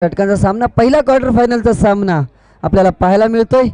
षटकांचा सामना पहिला क्वार्टर फायनलचा सामना आपल्याला पाहायला मिळतोय।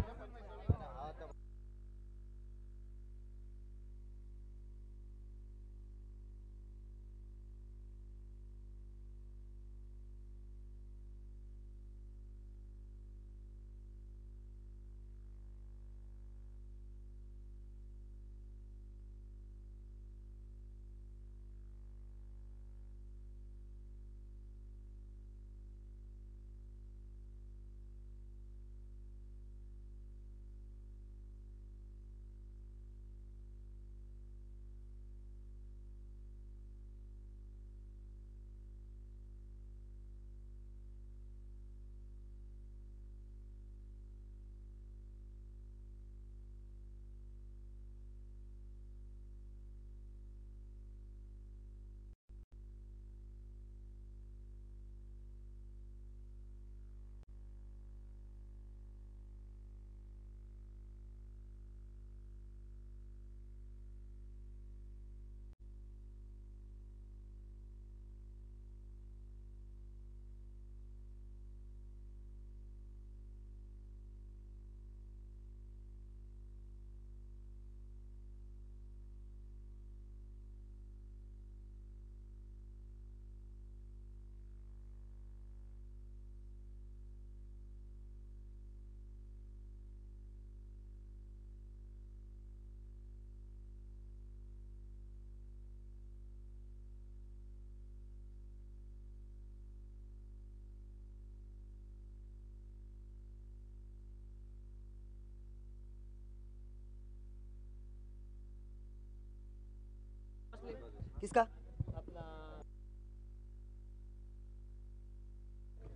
किसका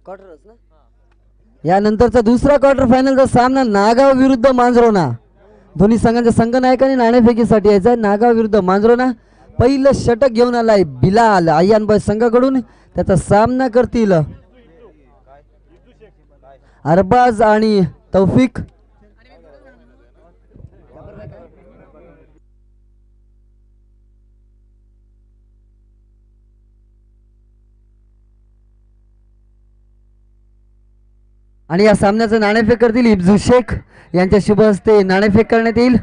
क्वार्टरच ना। यानंतरचा दुसरा क्वार्टर फायनलचा सामना नागाव विरुद्ध मांजरोना। दोन्ही संघांच्या संघनायकांनी नाणेफेकीसाठी यायचा। नागाव विरुद्ध मांजरोना। पहिलं षटक घेऊन आलाय बिलाल आय्यानबाई संघाकडून। त्याचा सामना करतील अरबाज आणि तौफिक। आणि या सामन्याचं नाणेफेक करतील इब्जू शेख यांच्या शुभ हस्ते नाणेफेक करण्यात येईल।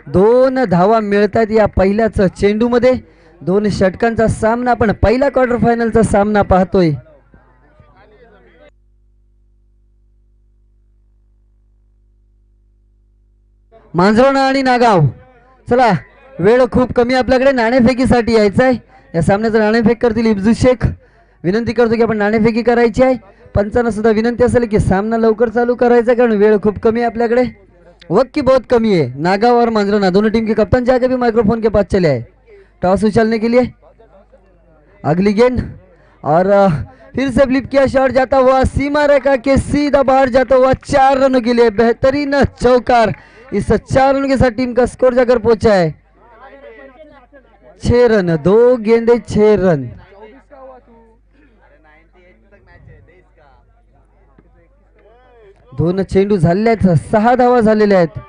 2 धावा मिळतात या पहिल्याच चेंडूमध्ये। 2 षटकांचा सामना आपण पहिला क्वार्टर फायनलचा सामना पाहतोय। मांजरोना आणि नागाव। चला वेळ खूप कमी आपल्याकडे, नाणेफेकीसाठी यायचं आहे। या सामन्याचं नाणेफेक करतील इब्जू शेख। विनंती करतो की आपण नाणेफेकी करायची आहे। पंचांना सुद्धा विनंती असेल की सामना लवकर चालू करायचा, कारण वेळ खूप कमी है आपल्याकडे, वक्त की बहुत कमी है। नागाव और मांजरोना दोनों टीम के कप्तान जाके भी माइक्रोफोन के पास चले आए टॉस उछलने के लिए। अगली गेंद और फिर से फ्लिप किया, शॉट जाता हुआ सीमा रेखा के सीधा बाहर जाता हुआ 4 रनों के लिए बेहतरीन चौकार। इस 4 रनों के साथ टीम का स्कोर जाकर पहुंचा है 6 रन। 2 गेंदे 6 रन। दोन चेंडू झालेले आहेत, 6 धावा झालेल्या आहेत।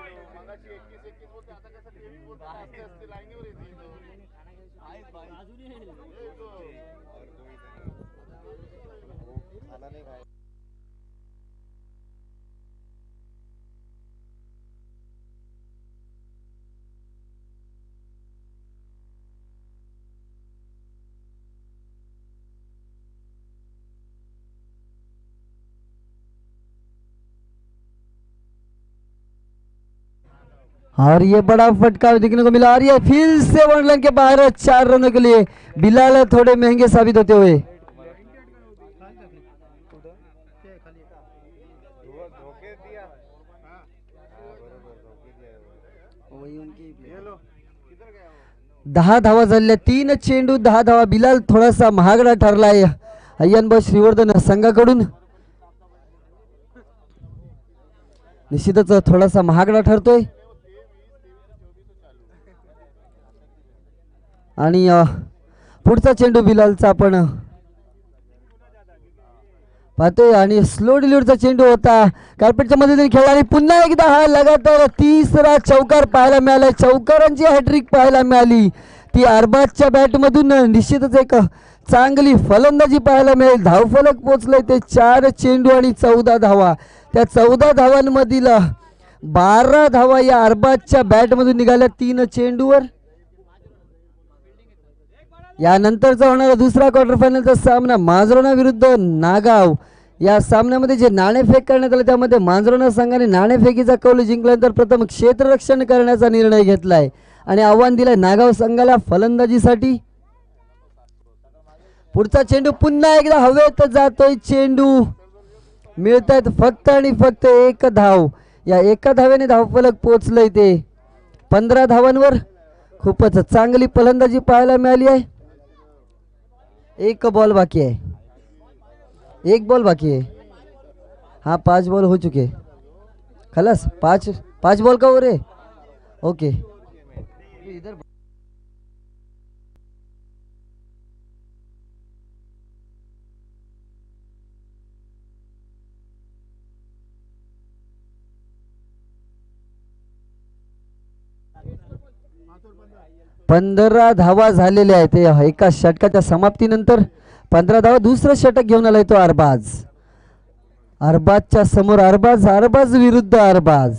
और ये बड़ा फटका देखने को मिला और ये फिर से 1 रन के बाहर 4 रनों के लिए बिलाल थोड़े महंगे साबित होते हुए। दहा धावा झाल्या, 3 चेंडू 10 धावा। बिलाल थोडासा महागडा ठरलाय अय्यनबाई श्रीवर्धन संघाकडून। निश्चितच थोडासा महागडा ठरतोय। आणि पुढचा चेंडू बिलालचा आपण पाहतोय आणि स्लो डिलिव्हरीचा चेंडू होता, कार्पेटच्या मदतीने खेळला आणि पुन्हा एकदा हा लगातार तिसरा चौकार पाहायला मिळाला। चौकारांची हॅट्रिक पाहायला मिळाली ती अरबाजच्या बॅटमधून। निश्चितच एक चांगली फलंदाजी पाहायला मिळेल. धावफलक पोचलंय ते 4 चेंडू आणि 14 धावा. त्या 14 धावांमधील 12 धावा या अरबाजच्या बॅटमधून निघाल्या 3 चेंडूवर. यानंतरचा होणारा दुसरा क्वार्टर फायनलचा सामना मांजरोना विरुद्ध नागाव. या सामन्यामध्ये जे नाणेफेक करण्यात आले त्यामध्ये मांजरोना संघाने नाणेफेकीचा कौल जिंकल्यानंतर प्रथम क्षेत्ररक्षण करण्याचा निर्णय घेतलाय आणि आव्हान दिलंय नागाव संघाला फलंदाजीसाठी. पुढचा चेंडू पुन्हा एकदा हवेत जातोय. चेंडू मिळतायत फक्त आणि फक्त 1 धाव. या 1 धावेने धावफलक पोचलंय ते 15 धावांवर. खूपच चांगली फलंदाजी पाहायला मिळाली आहे. 1 बॉल बाकी आहे. 1 बॉल बाकी है. हाँ 5 बॉल हो चुके खलास. 5 बॉल का हो रहे. ओके इधर पंधरा धावा झालेल्या आहेत. एका षटकाच्या समाप्तीनंतर 15 धावा. दुसरं षटक घेऊन आलाय तो अरबाज. अरबाजच्या समोर अरबाज विरुद्ध अरबाज.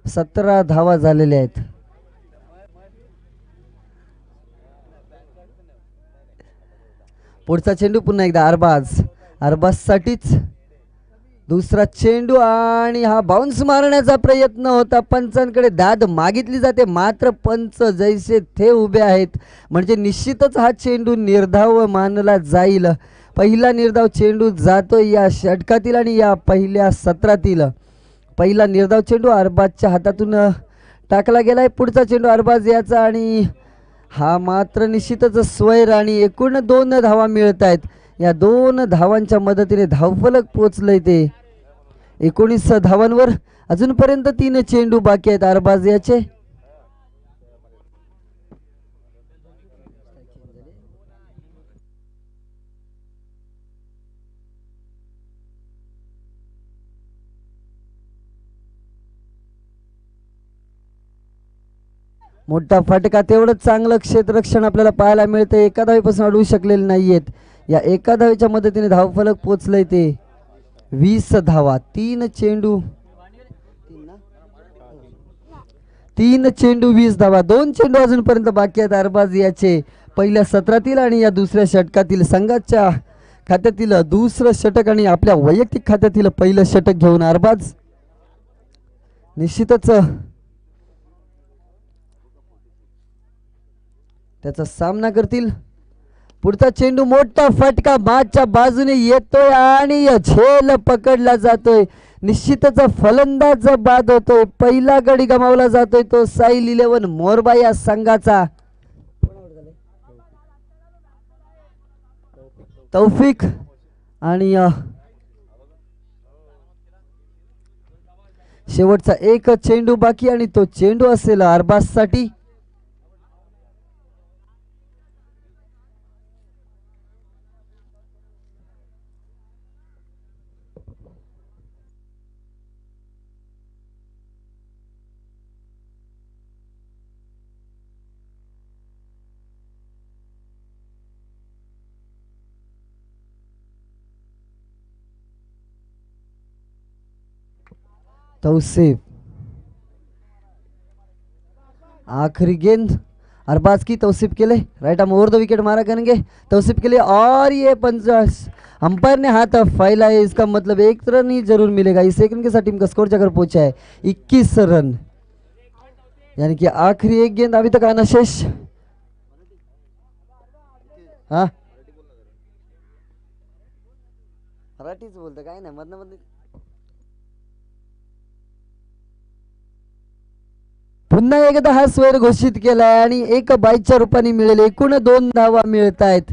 सतरा धावा झालेल्या आहेत. पुढचा चेंडू पुन्हा एकदा अरबाज साठीच. दुसरा चेंडू आणि हा बाउन्स मारण्याचा प्रयत्न होता. पंचांकडे दाद मागितली जाते मात्र पंच जैसे थे उभे आहेत. म्हणजे निश्चितच हा चेंडू निर्धाव मानला जाईल. पहिला निर्धाव चेंडू जातोय या षटकातील आणि या पहिल्या सत्रातील पहिला निर्धाव चेंडू अरबाजच्या हातातून टाकला गेलाय. पुढचा चेंडू अरबाज याचा आणि हा मात्र निश्चितच स्वैर आणि एकूण 2 धावा मिळत आहेत. या 2 धावांच्या मदतीने धावफलक पोचलंय ते 19 धावांवर. अजूनपर्यंत 3 चेंडू बाकी आहेत अरबाज याचे. मोठा फटका. तेवढंच चांगलं क्षेत्ररक्षण आपल्याला पाहायला मिळतं. एका धावेपासून अडवू शकलेले नाहीयेत. या एका धावेच्या मदतीने धावफलक पोचलंय ते 20 धावा. 3 चेंडू 20 धावा. 2 चेंडू अजूनपर्यंत बाकी आहेत अरबाज याचे पहिल्या सत्रातील आणि या दुसऱ्या षटकातील. संघाच्या खात्यातील दुसरं षटक आणि आपल्या वैयक्तिक खात्यातील पहिलं षटक घेऊन अरबाज निश्चितच त्याचा सामना करतील. पुढचा चेंडू मोठा फटका मागच्या बाजूने येतोय आणि झेल पकडला जातोय. निश्चितच फलंदाज बाद होतोय. पहिला गडी गमावला जातोय तो साईल 11 मोरबा या संघाचा. तौफिक आणि शेवटचा 1 चेंडू बाकी आणि तो चेंडू असेल अरबाज साठी. तौसीफ आखिरी गेंद अरबाज की. तौसीफ के लिए right arm over the wicket मारा करेंगे तौसीफ के लिए और ये 50 अंपायर ने हाथ फैला है. इसका मतलब 1 रन ही जरूर मिलेगा. इस सेकंड के साथ टीम का स्कोर जाकर पहुंचा है 21 रन. यानी कि आखिरी 1 गेंद अभी तक आना शेष. हाँ मराठीच बोलतं काय नाही मधनं मधनं. पुन्हा एकदा हा स्वर घोषित केलाय आणि 1 बाईच्या रूपाने मिळेल. एकूण 2 धावा मिळत आहेत.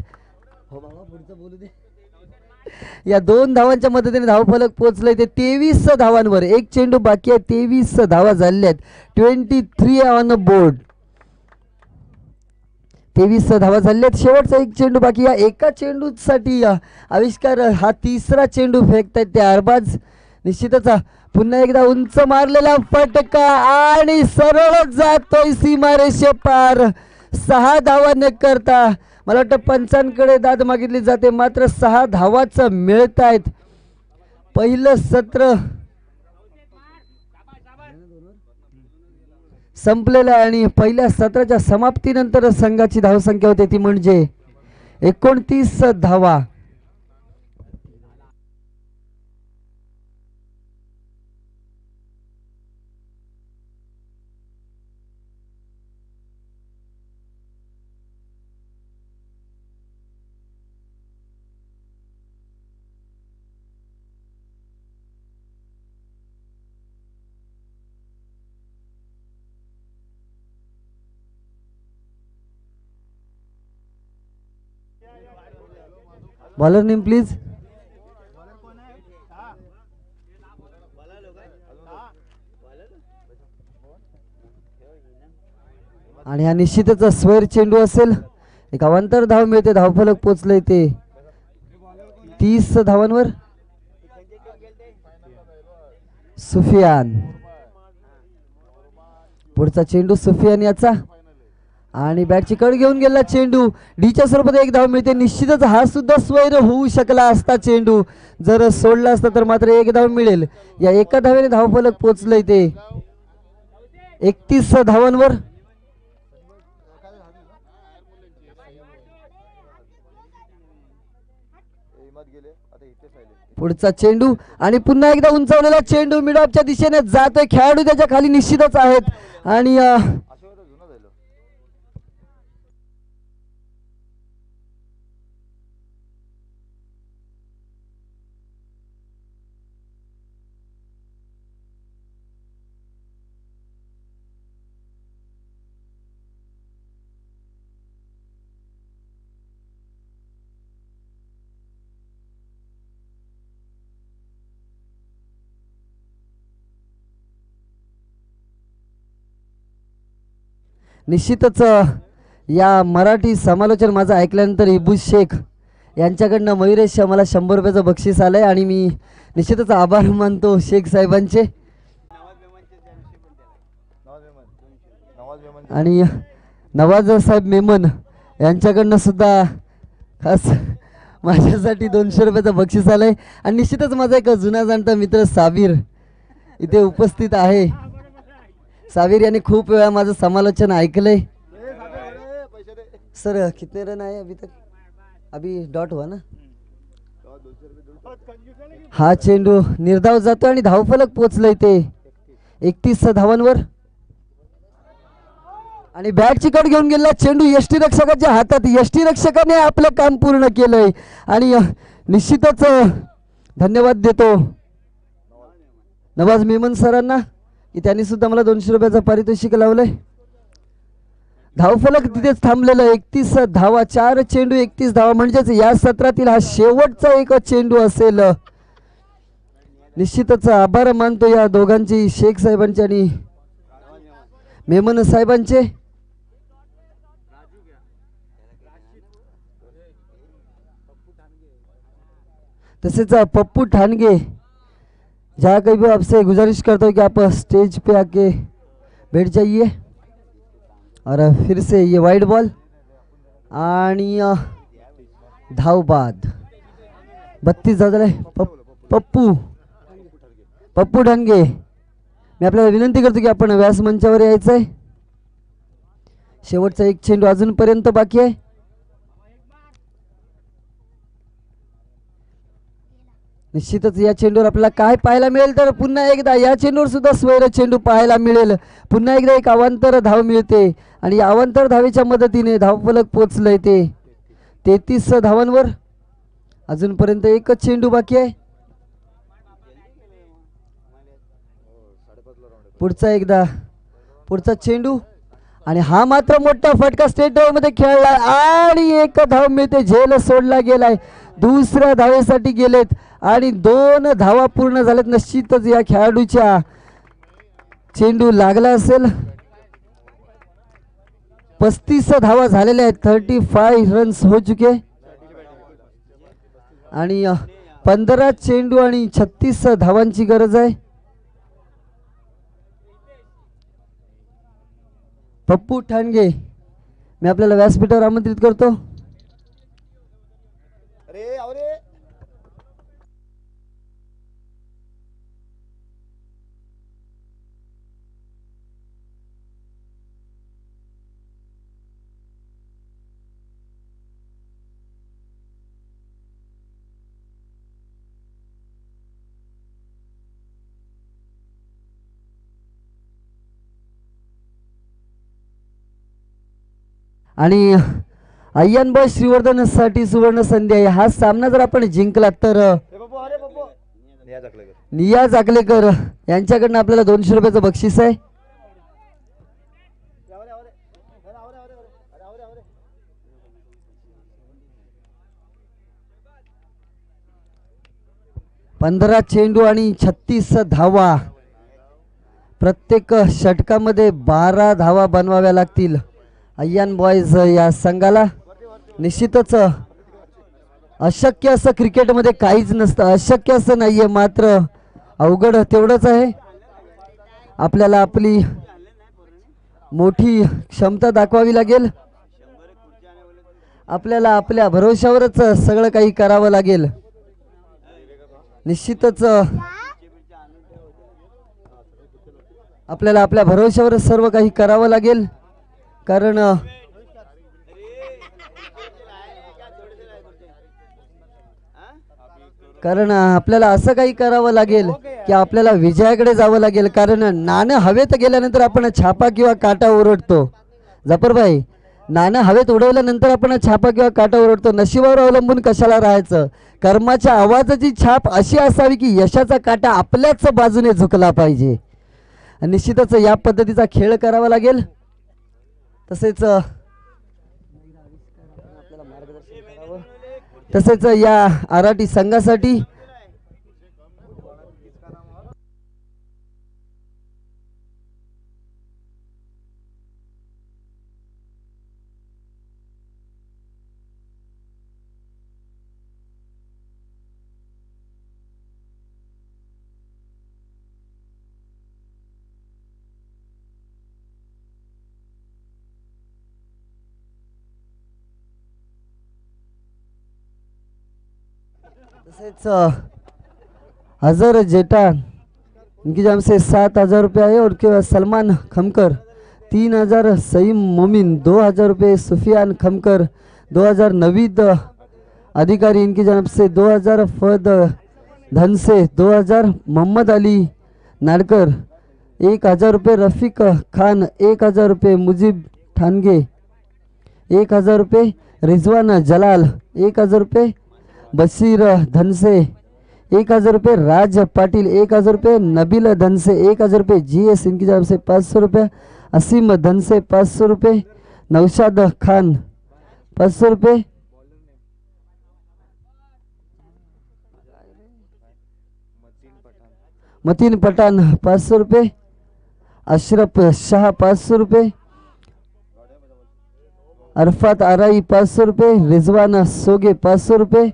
हो बाबा पुढचं बोलू दे. या 2 धावांच्या मदतीने धावफलक पोहोचलंय ते 23 धावांवर. 1 चेंडू बाकी आहे. 23 धावा झालेल्या आहेत. 23 ऑन द बोर्ड. 23 धावा झाल्यात. शेवटचा एक चेंडू बाकी. या एका चेंडूसाठी आविष्कार हा तिसरा चेंडू फेकतायत ते अरबाज. निश्चितच पुन्हा एकदा उंच मारलेला फटका आणि सरळ जातोय सीमारेषे पार. 6 धावा न करता मला वाटतं पंचांकडे दाद मागितली जाते, मात्र 6 धावाच मिळत आहेत. पहिलं सत्र संपलेलं आहे आणि पहिल्या सत्राच्या समाप्तीनंतर संघाची धावसंख्या होते ती म्हणजे 29 धावा. Bowler name please. आणि हा निश्चितच स्वेर चेंडू असेल. एक अवांतर धाव मिळते. धावफलक पोचले ते 30 धावांवर. सुफियान, पुढचा चेंडू सुफियान याचा आणि बॅटची कड घेऊन गेला चेंडू. डीच्या स्वरूपात एक धाव मिळते. निश्चितच हा सुद्धा स्वैर होऊ शकला असता चेंडू जर सोडला असता तर मात्र एक धाव मिळेल. या एका धावेने धावफलक पोचलंय ते 31 धावांवर. पुढचा चेंडू आणि पुन्हा एकदा उंचावलेला चेंडू मिडऑफच्या दिशेने जातोय. खेळाडू त्याच्या खाली निश्चितच आहेत आणि निश्चितच या मराठी समालोचन माझं ऐकल्यानंतर इबू शेख यांच्याकडनं मयुरेश मला 100 रुपयाचं बक्षीस आलंय आणि मी निश्चितच आभार मानतो शेख साहेबांचे. आणि नवाज साहेब मेमन यांच्याकडनं सुद्धा खास माझ्यासाठी 200 रुपयाचं बक्षीस आलंय. आणि निश्चितच माझा एक जुना जाणता मित्र साबीर इथे उपस्थित आहे. साबीर यांनी खूप वेळा माझं समालोचन ऐकलंय. सर कितने रन आए अभी तक? अभी डॉट हुआ ना. हा चेंडू निर्धाव जातो आणि धावफलक पोचलंय ते 31 धावांवर. आणि बॅटची कड घेऊन गेला चेंडू यष्टीरक्षकाच्या हातात. यष्टीरक्षकाने आपलं काम पूर्ण केलंय आणि निश्चितच धन्यवाद देतो नवाज मेमन सरांना की त्यांनी सुद्धा मला 200 रुपयाचं पारितोषिक लावलंय. धावफलक तिथेच थांबलेलं 31 धावा. 4 चेंडू 31 धावा म्हणजेच या सत्रातील हा शेवटचा एक चेंडू असेल. निश्चितच आभार मानतो या दोघांची, शेख साहेबांचे आणि मेमन साहेबांचे. तसेच पप्पू ठाणगे, जहाँ कहीं भी आपसे गुजारिश करता हूँ कि आप स्टेज पे आके बैठ जाइए. और फिर से ये वाइड बॉल आणि धाव बाद 32 झाले. पप्पू ठाणगे, मी आपल्याला विनंती करतो की आपण व्यासमंचावर यायचं आहे. शेवटचा एक चेंडू अजूनपर्यंत बाकी आहे. निश्चितच या चेंडूवर आपल्याला काय पाहायला मिळेल तर पुन्हा एकदा या चेंडूवर सुद्धा स्वैर चेंडू पाहायला मिळेल. पुन्हा एकदा एक अवांतर धाव मिळते आणि अवांतर धावेच्या मदतीने धावफलक पोचलंय ते 33 धावांवर. अजूनपर्यंत एकच चेंडू बाकी आहे. पुढचा चेंडू आणि हा मात्र मोठा फटका स्टेट मध्ये खेळला आणि एक धाव मिळते. झेल सोडला गेलाय. दुसऱ्या धावेसाठी गेलेत आणि 2 धावा पूर्ण झाल्यात. निश्चितच या खेळाडूच्या चेंडू लागला असेल 35 धावा झालेल्या आहेत. 35 रन्स हो चुके आणि 15 चेंडू आणि 36 धावांची गरज आहे. पप्पू ठाणगे मी आपल्याला व्यासपीठावर आमंत्रित करतो. आणि अय्यन बॉय श्रीवर्धन साठी सुवर्ण संधी आहे. हा सामना जर आपण जिंकला तर नियाज आकलेकर यांच्याकडनं आपल्याला 200 रुपयाचं बक्षीस आहे. पंधरा चेंडू आणि 36 धावा. प्रत्येक षटकामध्ये 12 धावा बनवाव्या लागतील अय्यन बॉयज या संघाला. निश्चितच अशक्य असं क्रिकेटमध्ये काहीच नसतं. अशक्य असं नाहीये, मात्र अवघड तेवढंच आहे. आपल्याला आपली मोठी क्षमता दाखवावी लागेल. आपल्याला आपल्या भरोशावरच सगळं काही करावं लागेल. निश्चितच आपल्याला आपल्या भरोशावरच सर्व काही करावं लागेल. कारण आपल्याला असं काही करावं लागेल की आपल्याला विजयाकडे जावं लागेल. कारण नाणं हवेत गेल्यानंतर आपण छापा किंवा काटा ओरडतो. जफरभाई, नाणं हवेत उडवल्यानंतर आपण छापा किंवा काटा ओरडतो. नशिबावर अवलंबून कशाला राहायचं. कर्माच्या आवाजाची छाप अशी असावी की यशाचा काटा आपल्याच बाजूने झुकला पाहिजे. निश्चितच या पद्धतीचा खेळ करावा लागेल. तसेच या आराटी संघासाठी अजहर जेठा इनकी जाम से 7,000 रुपये आए. और के सलमान खमकर 3,000. सईम मोमिन 2,000 रुपये. सुफियान खमकर 2,000. नवीद अधिकारी इनकी जानब से 2,000. फद धन से 2,000. मोहम्मद अली नाडकर 1,000 रुपये. रफीक खान 1,000 रुपये. मुजीब ठानगे 1,000 रुपये. रिजवान जलाल 1,000 रुपये. बशीर धनसे 1,000 रुपये. राज पाटिल 1,000 रुपये. नबील धनसे 1,000 रुपये. GS इनकी तरफ से 500 रुपये. असीम धनसे 500 रुपये. नौशाद खान 500 रुपये. मतीन पठान 500 रुपये. अशरफ शाह 500 रुपये. अरफात आराई 500 रुपये. रिजवान सोगे 500 रुपये.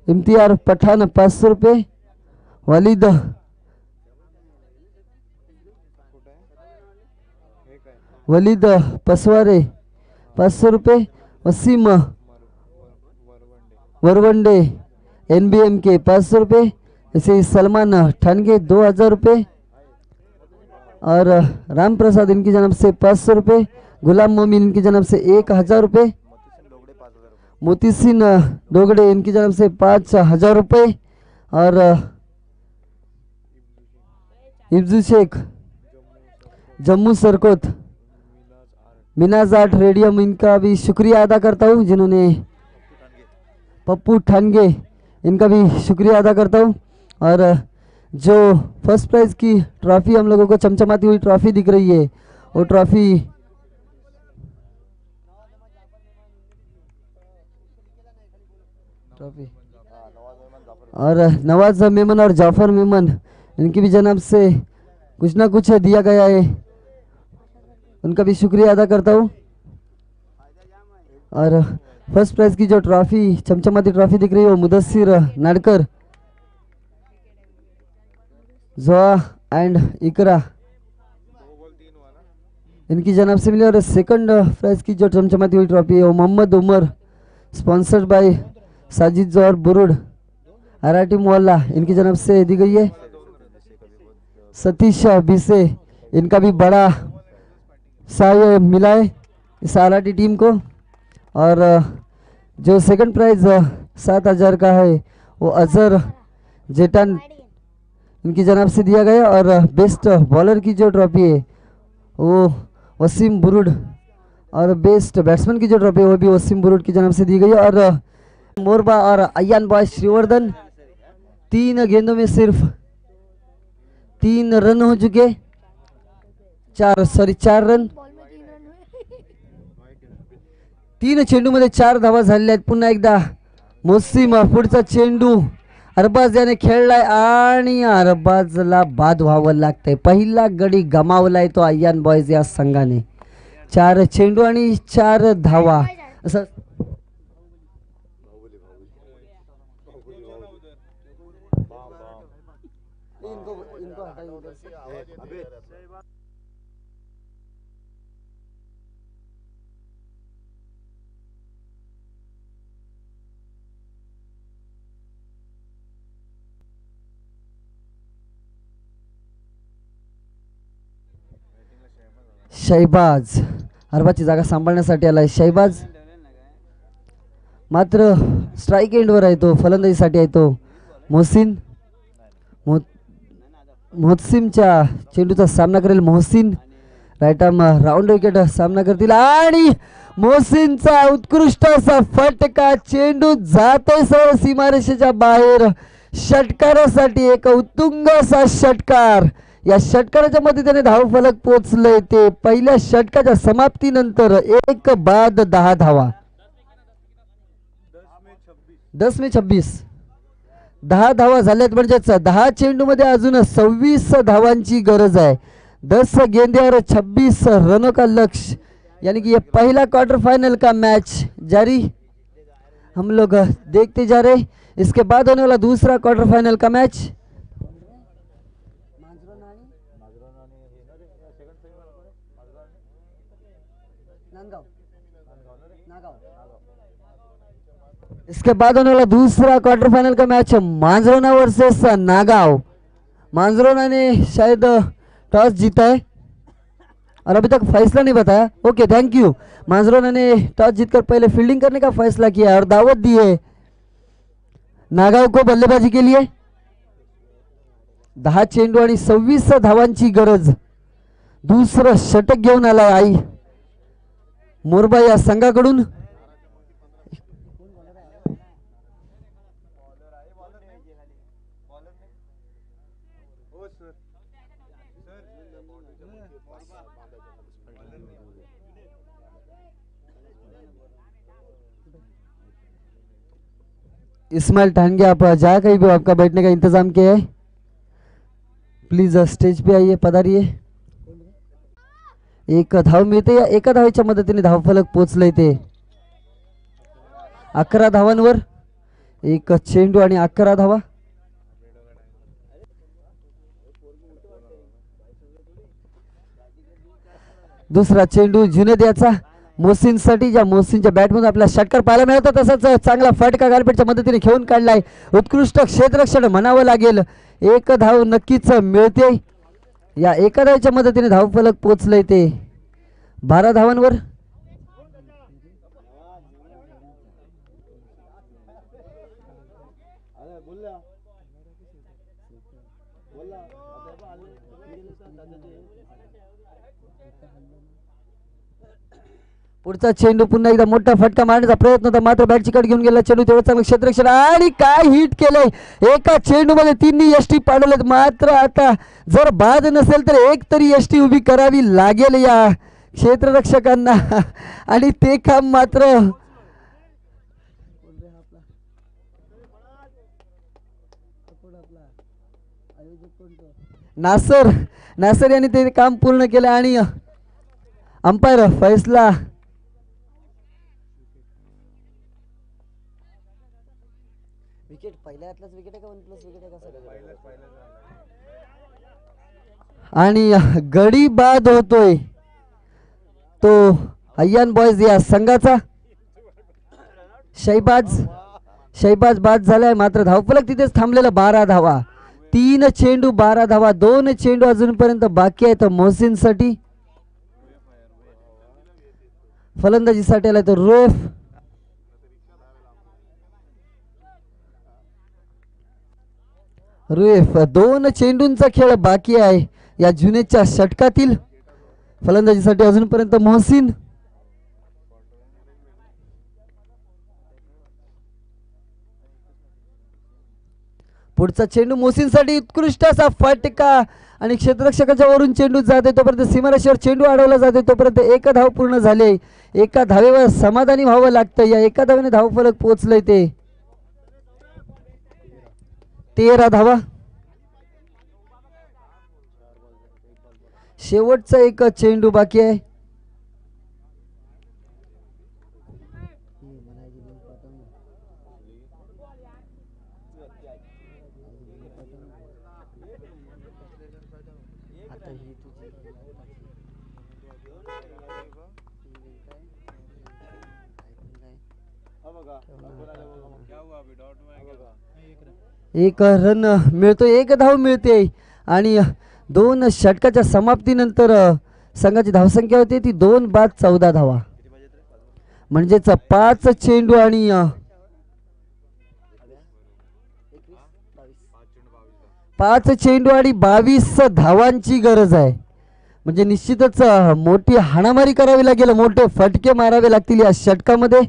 इम्तियार पठान 500 रुपये. वलीद पसवारे 500 रुपये. वसीम वरवंडे NBMK 500 रुपये. ऐसे सलमान ठानगे 2,000 रुपये. और राम प्रसाद इनकी जन्म से 500 रुपये. गुलाम मोमिन इनकी जन्म से 1,000 रुपये. मोतीसिन डोगड़े इनकी जन्म से 5,000 रुपये. और इब्जू शेख जम्मू सरकोत मिनाज आर्ट रेडियम इनका भी शुक्रिया अदा करता हूँ. जिन्होंने पप्पू ठानगे इनका भी शुक्रिया अदा करता हूँ. और जो फर्स्ट प्राइज की ट्रॉफी हम लोगों को चमचमाती हुई ट्रॉफी दिख रही है, वो ट्रॉफी और नवाज मेमन और जाफर मेमन इनकी भी जनाब से कुछ ना कुछ दिया गया है. उनका भी शुक्रिया अदा करता हूँ. और फर्स्ट प्राइज की जो ट्रॉफी चमचमाती ट्रॉफी दिख रही है वो मुदस्सिर नाडकर, जोआ एंड इकरा इनकी जनाब से मिली। और सेकंड प्राइज की जो चमचमाती हुई ट्रॉफी है वो Mohammad Umar sponsored by Sajid Johar Burud RRT मोहल्ला इनकी जनाब से दी गई है। सतीश बीसे इनका भी बड़ा सहाय मिला है इस आरआरटी टीम को। और जो सेकंड प्राइज 7,000 का है वो अजहर जेटान इनकी जनाब से दिया गया। और बेस्ट बॉलर की जो ट्रॉफी है वो वसीम बुरुड और बेस्ट बैट्समैन की जो ट्रॉफी है वो भी वसीम बुरुड की जनाब से दी गई है। और मोरबा और अयान बॉय श्रीवर्धन 3 गेंदों में सिर्फ 3 रन हो चुके, 4 रन 3 चेंडूमध्ये 4 धावा झालेल्या आहेत। पुन्हा एकदा मोसीम पुढचा चेंडू अरबाज याने खेळलाय आणि अरबाजला बाद व्हावं लागतंय। पहिला गडी गमावलाय तो अय्यान बॉयज या संघाने। 4 चेंडू आणि 4 धावा असं शहबाज अरबाजची जागा सांभाळण्यासाठी आलाय। शहबाज मात्र स्ट्राइक एंडवर आहे तो, फलंदाजीसाठी आहे तो। मोहसिन मोहसिनच्या चेंडूचा सामना करेल Mohsin, right arm round wicket सामना करतील आणि मोहसिनचा उत्कृष्ट असा फटका, चेंडू जातोय सरळ सीमारेषेच्या बाहेर। षटकारासाठी एक उत्तुंग असा षटकार, या षटकाराच्या मध्ये त्याने धावफलक पोहोचले ते पहिल्या षटकाच्या समाप्तीनंतर 1 बाद 10 धावा। 10 में 26 10 धावा झाल्यात, म्हणजेच 10 चेंडू मध्ये अजून 26 धावांची गरज है। 10 गेंदे और 26 रनों का लक्ष्य, यानी कि ये पहला क्वार्टर फाइनल का मैच जारी हम लोग देखते जा रहे। इसके बाद होने वाला दूसरा क्वार्टर फाइनल का मैच इसके बाद होने वाला दूसरा क्वार्टर फाइनल का मैच मांजरोना वर्सेस नागांव। मांजरोना ने शायद टॉस जीता है और अभी तक फैसला नहीं बताया। Okay thank you. मांजरोना ने टॉस जीतकर पहले फील्डिंग करने का फैसला किया और दावत दी है नागांव को बल्लेबाजी के लिए। 10 चेंडू आणि 26 धावांची गरज, दुसरं षटक घेऊन आलाय आई मोरबा या संघाकडून। इस्माइल टांगे आप जहाँ कहीं भी आपका बैठने का इंतजाम किया है, प्लीज स्टेज पे आइए, पधारिए। 1 धाव मिळते, या 1 धावेच्या मदतीने धावफलक पोहोचले ते 11 धावांवर। 1 चेंडू आणि 11 धावा। दुसरा चेंडू जुनेद याचा मोहसिन साठी, ज्या मोहसिनच्या बॅटमधून आपला षटकार पाहायला मिळतो, तसंच चांगला फटका गालपेटच्या मदतीने खेळून काढलाय। उत्कृष्ट क्षेत्ररक्षण म्हणावं लागेल। 1 धाव नक्कीच मिळते, या 1 धावेच्या मदतीने धावफलक पोहोचले ते 12 धावांवर। पुढचा चेंडू पुन्हा एकदा मोठा फटका मारण्याचा प्रयत्न होता, मात्र बॅटची कट घेऊन गेला चेंडू, तेवढं चांगलं क्षेत्ररक्षण आणि काय हिट केलंय। एका चेंडू मध्ये 3 यष्टी पाडवलेत, मात्र आता जर बाद नसेल तर एक तरी यष्टी उभी करावी लागेल या क्षेत्ररक्षकांना आणि ते काम मात्र नासर यांनी ते काम पूर्ण केलं आणि अंपायर फैसला विकेट पहिल्यातलाच विकेट आहे का 1 प्लस विकेट आहे का? आणि गडी बाद होतोय तो अय्यान बॉयज या संघाचा. शैबाज बाद झालाय, मात्र धावफलक तिथेच थांबलेला. 12 धावा, 3 चेंडू 12 धावा. 2 चेंडू अजूनपर्यंत बाकी आहेत मोहसिन साठी. फलंदाजीसाठी आलाय तो रुएफ. 2 चेंडूंचा खेळ बाकी आहे या जुनेच्या षटकातील. फलंदाजीसाठी अजूनपर्यंत मोहसिन. पुढचा चेंडू मोहसिनसाठी उत्कृष्ट असा फटका आणि क्षेत्ररक्षकाच्या वरून चेंडू जाते तोपर्यंत सीमारेषेवर चेंडू अडवला जाते तोपर्यंत 1 धाव पूर्ण झाले. 1 धावेवर समाधानी व्हावं लागतं. या 1 धावेने धावफलक पोहोचलंय ते 13 धावा. शेवटचा 1 चेंडू बाकी आहे. एक रन मिळतो, 1 धाव मिळते आणि 2 षटकाच्या समाप्तीनंतर संघाची धावसंख्या होती ती 2 बाद 14 धावा. म्हणजेच 5 चेंडू आणि 22 धावांची गरज आहे. म्हणजे निश्चितच मोठी हाणामारी करावी लागेल, मोठे फटके मारावे लागतील या षटकामध्ये.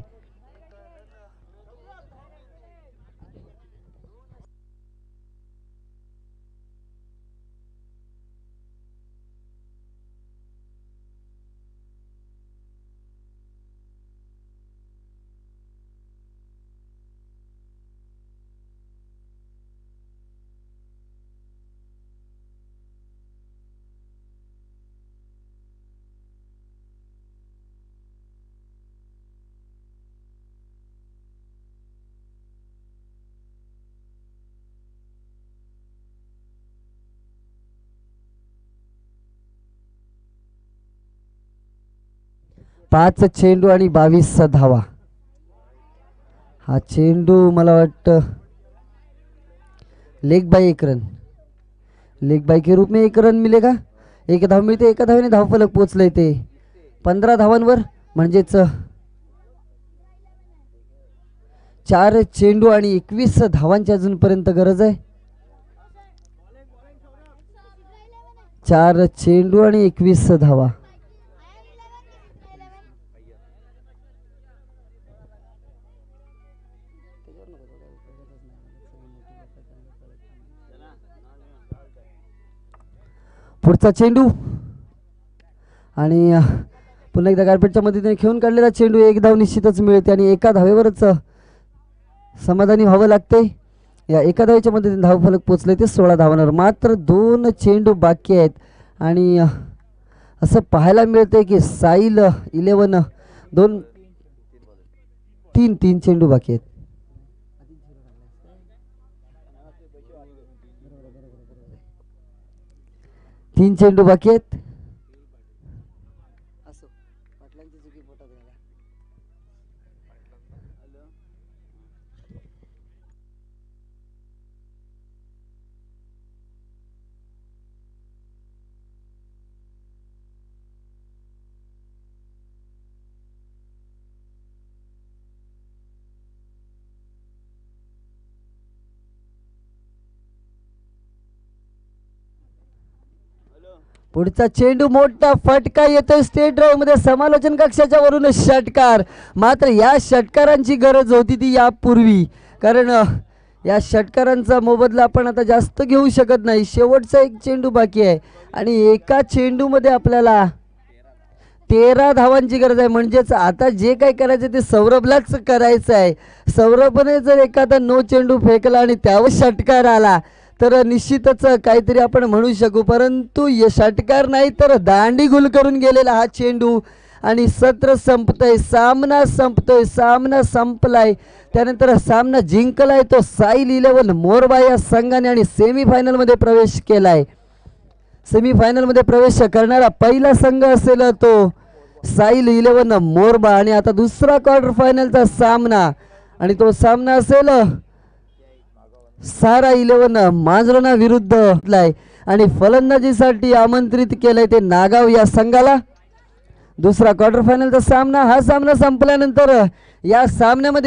पाच चेंडू आणि 22 धावा. हा चेंडू मला वाटतं leg bye 1 run, leg bye के रूप में 1 रन मिलेगा. 1 धाव मिळते, 1 धावेने धावफलक पोहोचलंय ते 15 धावांवर. म्हणजेच 4 चेंडू आणि 21 धावांची अजूनपर्यंत गरज आहे. 4 चेंडू आणि 21 धावा. पुढचा चेंडू आणि पुन्हा एकदा गारपेटच्या मदतीने खेळून काढलेला चेंडू. 1 धाव निश्चितच मिळते आणि 1 धावेवरच समाधानी व्हावं लागते. या 1 धावेच्या मदतीने धावफलक पोचले ते 16 धावांवर. मात्र 2 चेंडू बाकी आहेत आणि असं पाहायला मिळते की साईल 11 3 चेंडू बाकी आहेत. 3 चेंडू बाकी आहेत. पुढचा चेंडू मोठा फटका येतोय स्टेट ड्राईव्ह मध्ये. समालोचन कक्षाच्या वरून षटकार. मात्र या षटकारांची गरज होती ती यापूर्वी, कारण या षटकारांचा मोबदला आपण आता जास्त घेऊ शकत नाही. शेवटचा 1 चेंडू बाकी आहे आणि 1 चेंडूमध्ये आपल्याला 13 धावांची गरज आहे. म्हणजेच आता जे काही करायचं ते सौरभलाच करायचं आहे. सौरभने जर एखादा नो चेंडू फेकला आणि त्यावर षटकार आला तर निश्चितच काहीतरी आपण म्हणू शकू, परंतु षटकार नाही तर दांडी गुल करून गेलेला हा चेंडू आणि सत्र संपतंय, सामना संपतोय, सामना संपलाय. त्यानंतर सामना जिंकलाय तो साईल 11 मोरबा या संघाने आणि सेमीफायनलमध्ये प्रवेश केलाय. सेमीफायनलमध्ये प्रवेश करणारा पहिला संघ असेल तो साईल 11 मोरबा. आणि आता दुसरा क्वार्टर फायनलचा सामना आणि तो सामना असेल सारा 11 मांजरोना विरुद्ध आणि फलंदाजीसाठी आमंत्रित केलंय ते नागाव या संघाला. दुसरा क्वार्टर फायनलचा सामना. हा सामना संपल्यानंतर या सामन्यामध्ये